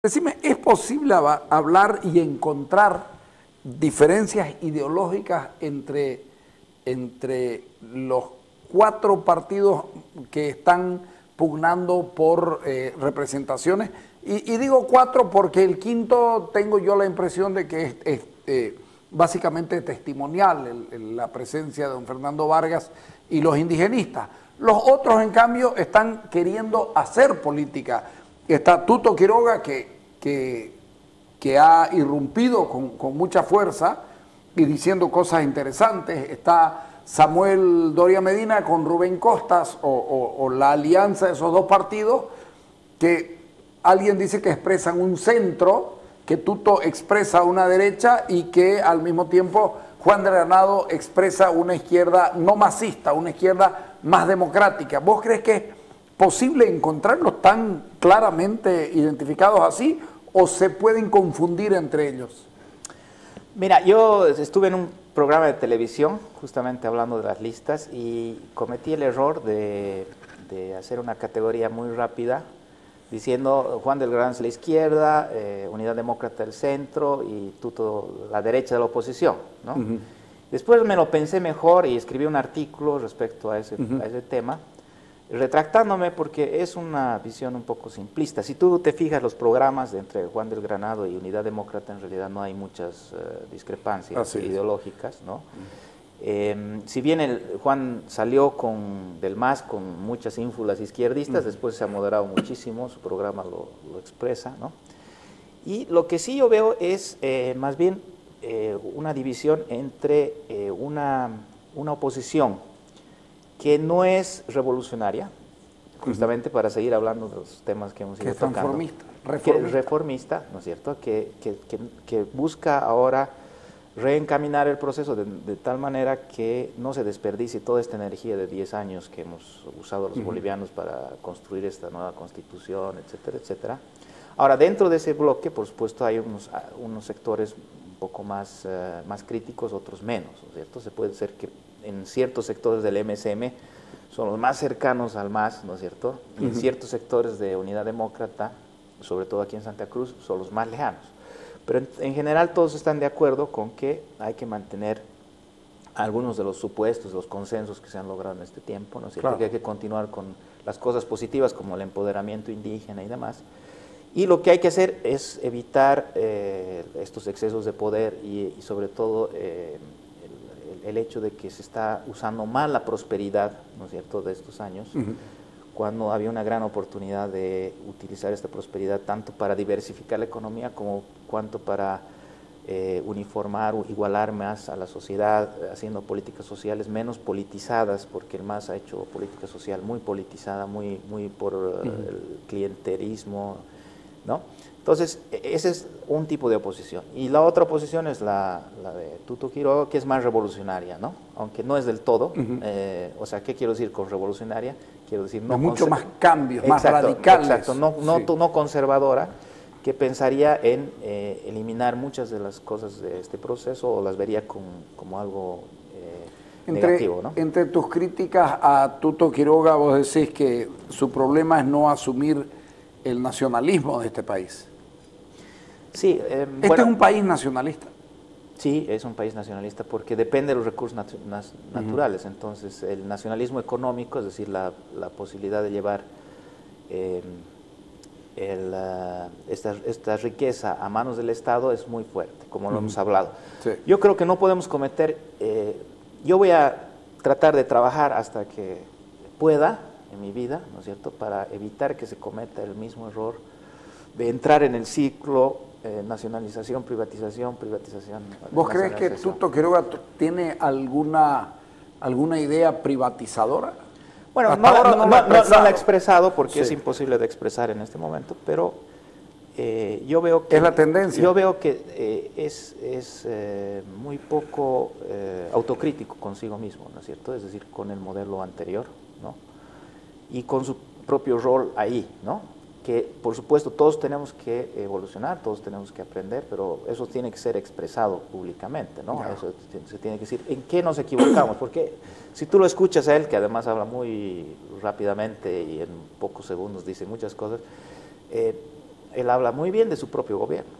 Decime, ¿es posible hablar y encontrar diferencias ideológicas entre los 4 partidos que están pugnando por representaciones? Y digo 4 porque el quinto tengo yo la impresión de que es básicamente testimonial, la presencia de don Fernando Vargas y los indigenistas. Los otros, en cambio, están queriendo hacer política. Está Tuto Quiroga, que ha irrumpido con mucha fuerza y diciendo cosas interesantes. Está Samuel Doria Medina con Rubén Costas, o la alianza de esos 2 partidos, que alguien dice que expresan un centro, que Tuto expresa una derecha y que al mismo tiempo Juan de Granado expresa una izquierda no masista, una izquierda más democrática. ¿Vos crees que es posible encontrarlos tan claramente identificados así o se pueden confundir entre ellos? Mira, yo estuve en un programa de televisión justamente hablando de las listas y cometí el error de hacer una categoría muy rápida diciendo Juan del Granado es la izquierda, Unidad Demócrata el centro y Tuto la derecha de la oposición, ¿no? Después me lo pensé mejor y escribí un artículo respecto a ese tema, retractándome porque es una visión un poco simplista. Si tú te fijas los programas entre Juan del Granado y Unidad Demócrata, en realidad no hay muchas discrepancias ideológicas, ¿no? Si bien Juan salió del MAS con muchas ínfulas izquierdistas, después se ha moderado muchísimo, su programa lo expresa, ¿no? Y lo que sí yo veo es más bien una división entre una oposición que no es revolucionaria, justamente para seguir hablando de los temas que hemos ido tocando. Reformista, ¿no es cierto? Que busca ahora reencaminar el proceso de tal manera que no se desperdicie toda esta energía de 10 años que hemos usado los bolivianos para construir esta nueva constitución, etcétera, etcétera. Ahora, dentro de ese bloque, por supuesto, hay unos sectores un poco más críticos, otros menos, ¿no es cierto? Se puede ser que en ciertos sectores del MSM son los más cercanos al MAS, ¿no es cierto? Y en ciertos sectores de Unidad Demócrata, sobre todo aquí en Santa Cruz, son los más lejanos. Pero en general todos están de acuerdo con que hay que mantener algunos de los supuestos, los consensos que se han logrado en este tiempo, ¿no es cierto? Claro. Que hay que continuar con las cosas positivas como el empoderamiento indígena y demás. Y lo que hay que hacer es evitar estos excesos de poder y sobre todo el hecho de que se está usando mal la prosperidad, ¿no es cierto?, de estos años, cuando había una gran oportunidad de utilizar esta prosperidad tanto para diversificar la economía cuanto para uniformar o igualar más a la sociedad, haciendo políticas sociales menos politizadas, porque el MAS ha hecho política social muy politizada, muy por el clientelismo, ¿no? Entonces, ese es un tipo de oposición. Y la otra oposición es la de Tuto Quiroga, que es más revolucionaria, ¿no? Aunque no es del todo. O sea, ¿qué quiero decir con revolucionaria? Quiero decir no mucho más cambios, más radicales. Exacto, no conservadora, que pensaría en eliminar muchas de las cosas de este proceso o las vería como algo negativo, ¿no? Entre tus críticas a Tuto Quiroga, vos decís que su problema es no asumir el nacionalismo de este país. Sí, este es un país nacionalista. Sí, es un país nacionalista porque depende de los recursos naturales. Entonces, el nacionalismo económico, es decir, la posibilidad de llevar esta riqueza a manos del Estado es muy fuerte, como lo hemos hablado. Sí. Yo creo que no podemos cometer, yo voy a tratar de trabajar hasta que pueda en mi vida, ¿no es cierto?, para evitar que se cometa el mismo error de entrar en el ciclo nacionalización, privatización, privatización. ¿Vos crees que Tuto Quiroga tiene alguna idea privatizadora? Bueno, no la ha expresado porque es imposible de expresar en este momento, pero yo veo que... Es la tendencia. Yo veo que es muy poco autocrítico consigo mismo, ¿no es cierto? Es decir, con el modelo anterior, ¿no? Y con su propio rol ahí, ¿no? Que por supuesto todos tenemos que evolucionar, todos tenemos que aprender, pero eso tiene que ser expresado públicamente, ¿no? Claro. Eso se tiene que decir, ¿en qué nos equivocamos? Porque si tú lo escuchas a él, que además habla muy rápidamente y en pocos segundos dice muchas cosas, él habla muy bien de su propio gobierno,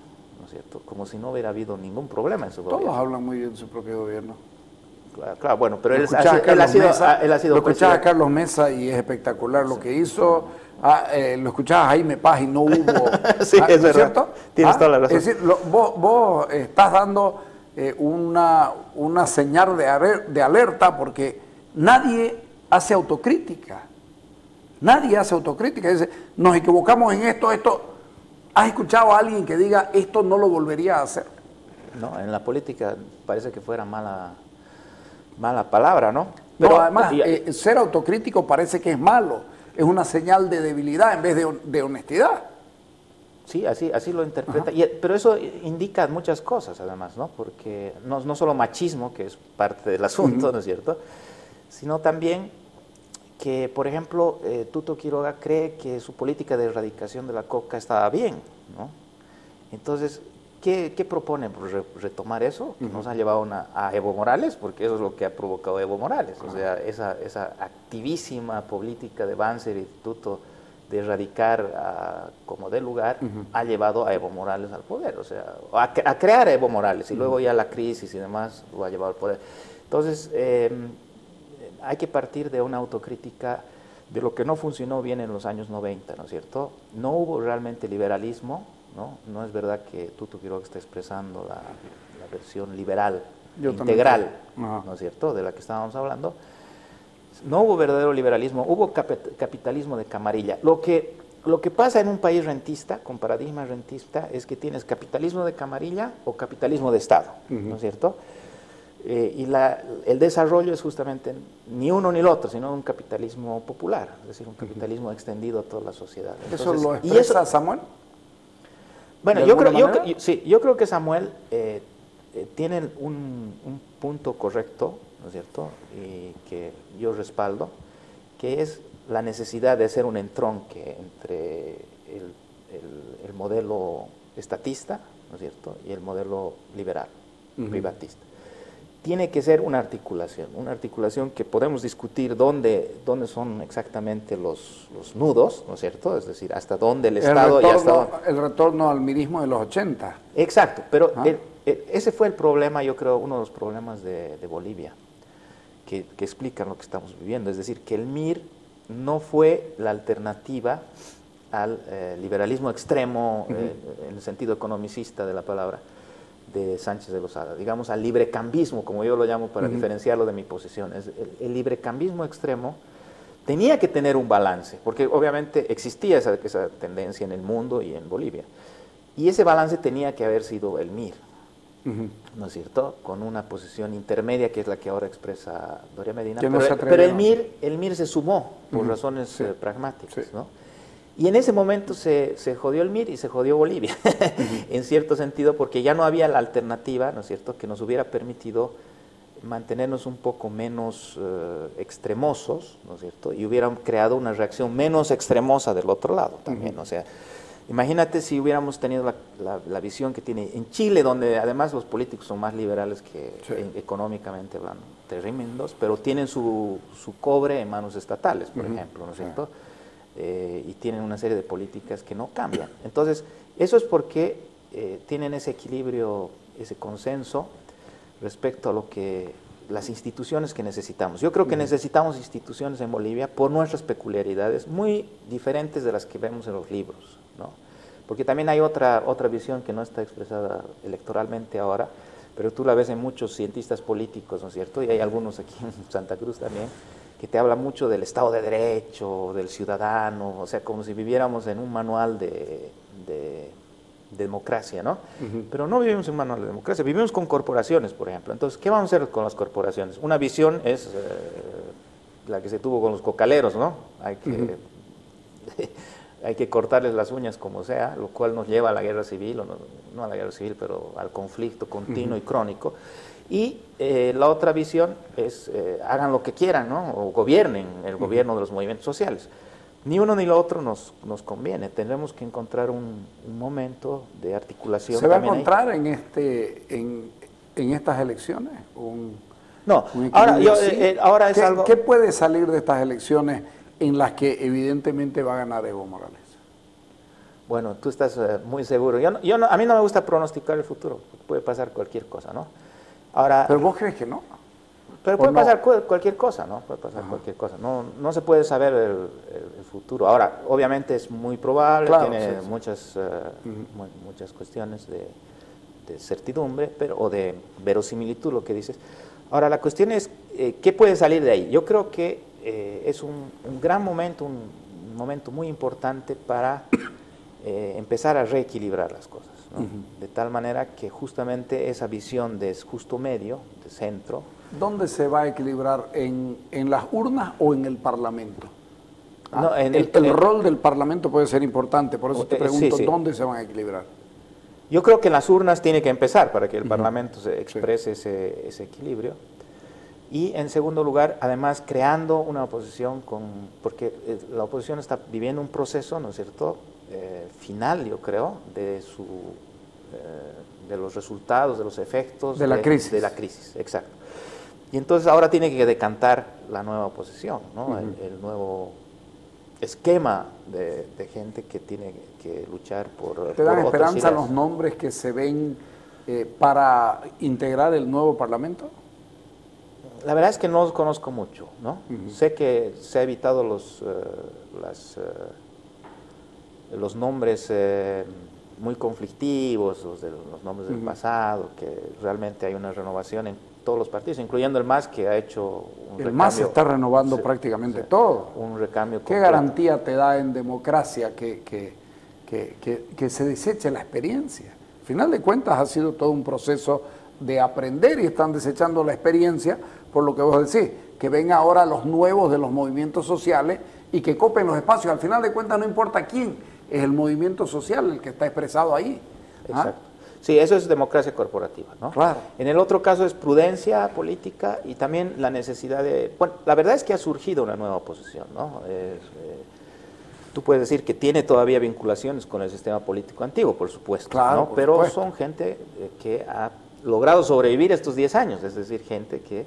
¿no es cierto? Como si no hubiera habido ningún problema en su gobierno. Todos hablan muy bien de su propio gobierno. Claro, bueno, pero él ha sido lo escuchaba a Carlos Mesa y es espectacular lo que hizo. Lo escuchaba a Jaime Paz y no hubo... sí, es verdad. ¿Cierto? Tienes toda la razón. Es decir, vos estás dando una señal de alerta porque nadie hace autocrítica. Nadie hace autocrítica. Dice, nos equivocamos en esto. ¿Has escuchado a alguien que diga, esto no lo volvería a hacer? No, en la política parece que fuera mala palabra, ¿no? Pero no, además, ser autocrítico parece que es malo, es una señal de debilidad en vez de honestidad. Sí, así lo interpreta, pero eso indica muchas cosas además, ¿no? Porque no solo machismo, que es parte del asunto, ¿no es cierto? Sino también que, por ejemplo, Tuto Quiroga cree que su política de erradicación de la coca estaba bien, ¿no? Entonces, ¿qué propone? Pues retomar eso, que nos ha llevado a Evo Morales, porque eso es lo que ha provocado Evo Morales. O sea, esa activísima política de Banzer y Tuto de erradicar como de lugar, ha llevado a Evo Morales al poder, o sea, a crear a Evo Morales, y luego ya la crisis y demás lo ha llevado al poder. Entonces, hay que partir de una autocrítica de lo que no funcionó bien en los años 90, ¿no es cierto? No hubo realmente liberalismo, no es verdad que Tuto Quiroga está expresando la versión liberal, integral, ¿no es cierto?, de la que estábamos hablando. No hubo verdadero liberalismo, hubo capitalismo de camarilla. Lo que pasa en un país rentista, con paradigma rentista, es que tienes capitalismo de camarilla o capitalismo de Estado, ¿no es cierto? Y el desarrollo es justamente ni uno ni el otro, sino un capitalismo popular, es decir, un capitalismo extendido a toda la sociedad. Entonces, ¿eso lo expresa Samuel? Bueno, yo creo que Samuel tiene un punto correcto, ¿no es cierto?, y que yo respaldo, que es la necesidad de hacer un entronque entre el modelo estatista, ¿no es cierto?, y el modelo liberal, privatista. Tiene que ser una articulación que podemos discutir dónde son exactamente los nudos, ¿no es cierto?, es decir, hasta dónde el Estado y hasta dónde... El retorno al mirismo de los 80. Exacto, pero ese fue el problema, yo creo, uno de los problemas de Bolivia, que explican lo que estamos viviendo, es decir, que el MIR no fue la alternativa al liberalismo extremo, en el sentido economicista de la palabra, de Sánchez de Lozada, digamos al librecambismo, como yo lo llamo para diferenciarlo de mi posición. El librecambismo extremo tenía que tener un balance, porque obviamente existía esa tendencia en el mundo y en Bolivia, y ese balance tenía que haber sido el MIR, ¿no es cierto?, con una posición intermedia que es la que ahora expresa Doria Medina, pero el MIR se sumó por razones pragmáticas, ¿no? Y en ese momento se jodió el MIR y se jodió Bolivia, en cierto sentido, porque ya no había la alternativa, ¿no es cierto?, que nos hubiera permitido mantenernos un poco menos extremosos, ¿no es cierto?, y hubieran creado una reacción menos extremosa del otro lado también. O sea, imagínate si hubiéramos tenido la visión que tiene en Chile, donde además los políticos son más liberales que económicamente hablando, tremendos, pero tienen su cobre en manos estatales, por ejemplo, ¿no es cierto?, y tienen una serie de políticas que no cambian. Entonces, eso es porque tienen ese equilibrio, ese consenso respecto a lo que las instituciones que necesitamos. Yo creo que necesitamos instituciones en Bolivia por nuestras peculiaridades muy diferentes de las que vemos en los libros, ¿no? Porque también hay otra visión que no está expresada electoralmente ahora, pero tú la ves en muchos cientistas políticos, ¿no es cierto?, y hay algunos aquí en Santa Cruz también, que te habla mucho del Estado de Derecho, del ciudadano, o sea, como si viviéramos en un manual de democracia, ¿no? Pero no vivimos en un manual de democracia, vivimos con corporaciones, por ejemplo. Entonces, ¿qué vamos a hacer con las corporaciones? Una visión es la que se tuvo con los cocaleros, ¿no? Hay que cortarles las uñas como sea, lo cual nos lleva a la guerra civil, o no a la guerra civil, pero al conflicto continuo y crónico. Y la otra visión es hagan lo que quieran, ¿no?, o gobiernen el gobierno de los movimientos sociales. Ni uno ni lo otro nos conviene. Tendremos que encontrar un momento de articulación. ¿Se va a encontrar en estas elecciones? No, ahora es algo... ¿Qué puede salir de estas elecciones en las que evidentemente va a ganar Evo Morales? Bueno, tú estás muy seguro. A mí no me gusta pronosticar el futuro, puede pasar cualquier cosa, ¿no? Ahora, ¿Pero vos crees que no? pero puede pasar cualquier cosa, ¿no? Puede pasar cualquier cosa. No se puede saber el futuro. Ahora, obviamente es muy probable, Claro, tiene sí. muchas cuestiones de certidumbre, o de verosimilitud, lo que dices. Ahora, la cuestión es, ¿qué puede salir de ahí? Yo creo que es un gran momento, un momento muy importante para empezar a reequilibrar las cosas, ¿no? De tal manera que justamente esa visión de justo medio, de centro. ¿Dónde se va a equilibrar? ¿En las urnas o en el Parlamento? No, el rol del Parlamento puede ser importante, por eso te pregunto, sí. ¿dónde se van a equilibrar? Yo creo que en las urnas tiene que empezar para que el Parlamento se exprese ese equilibrio. Y en segundo lugar, además, creando una oposición porque la oposición está viviendo un proceso, ¿no es cierto?, final, yo creo, de los resultados, de los efectos de la crisis. De la crisis, exacto. Y entonces ahora tiene que decantar la nueva oposición, ¿no? El nuevo esquema de gente que tiene que luchar por ¿Te dan esperanza ideas. los nombres que se ven para integrar el nuevo Parlamento? La verdad es que no los conozco mucho, ¿no? Sé que se ha evitado los nombres muy conflictivos, los nombres del pasado, que realmente hay una renovación en todos los partidos, incluyendo el MAS, que ha hecho un recambio. El MAS se está renovando prácticamente todo. Un recambio ¿Qué completo. garantía te da en democracia que se deseche la experiencia? Al final de cuentas ha sido todo un proceso de aprender y están desechando la experiencia, por lo que vos decís, que ven ahora los nuevos de los movimientos sociales y que copen los espacios. Al final de cuentas no importa quién, es el movimiento social el que está expresado ahí. Exacto. Sí, eso es democracia corporativa, ¿no? Claro. En el otro caso es prudencia política y también la necesidad de... Bueno, la verdad es que ha surgido una nueva oposición, ¿no? Tú puedes decir que tiene todavía vinculaciones con el sistema político antiguo, por supuesto, claro, ¿no? Pero son gente que ha logrado sobrevivir estos 10 años, es decir, gente que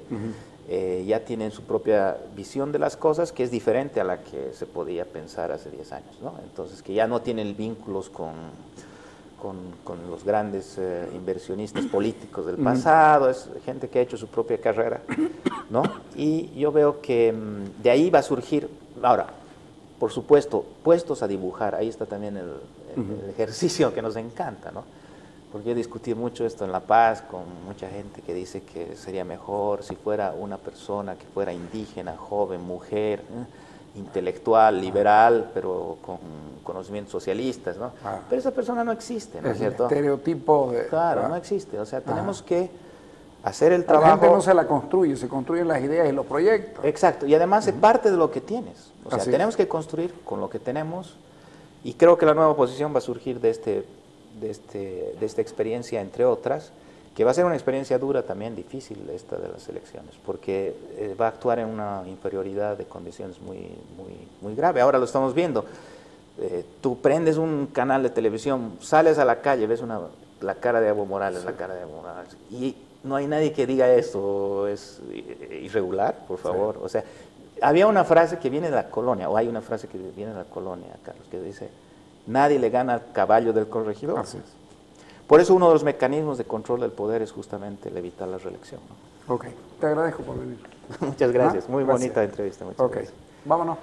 ya tiene su propia visión de las cosas, que es diferente a la que se podía pensar hace 10 años, ¿no? Entonces, que ya no tienen vínculos con los grandes inversionistas políticos del pasado, es gente que ha hecho su propia carrera, ¿no? Y yo veo que de ahí va a surgir, ahora, por supuesto, puestos a dibujar, ahí está también el ejercicio que nos encanta, ¿no? Porque yo discutí mucho esto en La Paz con mucha gente que dice que sería mejor si fuera una persona que fuera indígena, joven, mujer, intelectual, liberal, pero con conocimientos socialistas, ¿no? Pero esa persona no existe, ¿no es cierto? Estereotipo de... Claro, no existe. O sea, tenemos que hacer el trabajo... La gente no se la construye, se construyen las ideas y los proyectos. Exacto, y además se parte de lo que tienes. O sea, tenemos que construir con lo que tenemos, y creo que la nueva oposición va a surgir de esta experiencia, entre otras, que va a ser una experiencia dura también, difícil esta de las elecciones, porque va a actuar en una inferioridad de condiciones muy grave. Ahora lo estamos viendo. Tú prendes un canal de televisión, sales a la calle, ves la cara de Evo Morales, la cara de Evo Morales, y no hay nadie que diga esto es irregular, por favor. O sea, había una frase que viene de la colonia, o hay una frase que viene de la colonia, Carlos, que dice: nadie le gana al caballo del corregidor. Así es. Por eso uno de los mecanismos de control del poder es justamente el evitar la reelección, ¿no? Ok, te agradezco por venir. Muchas gracias, muy bonita entrevista. Muchas gracias. Vámonos.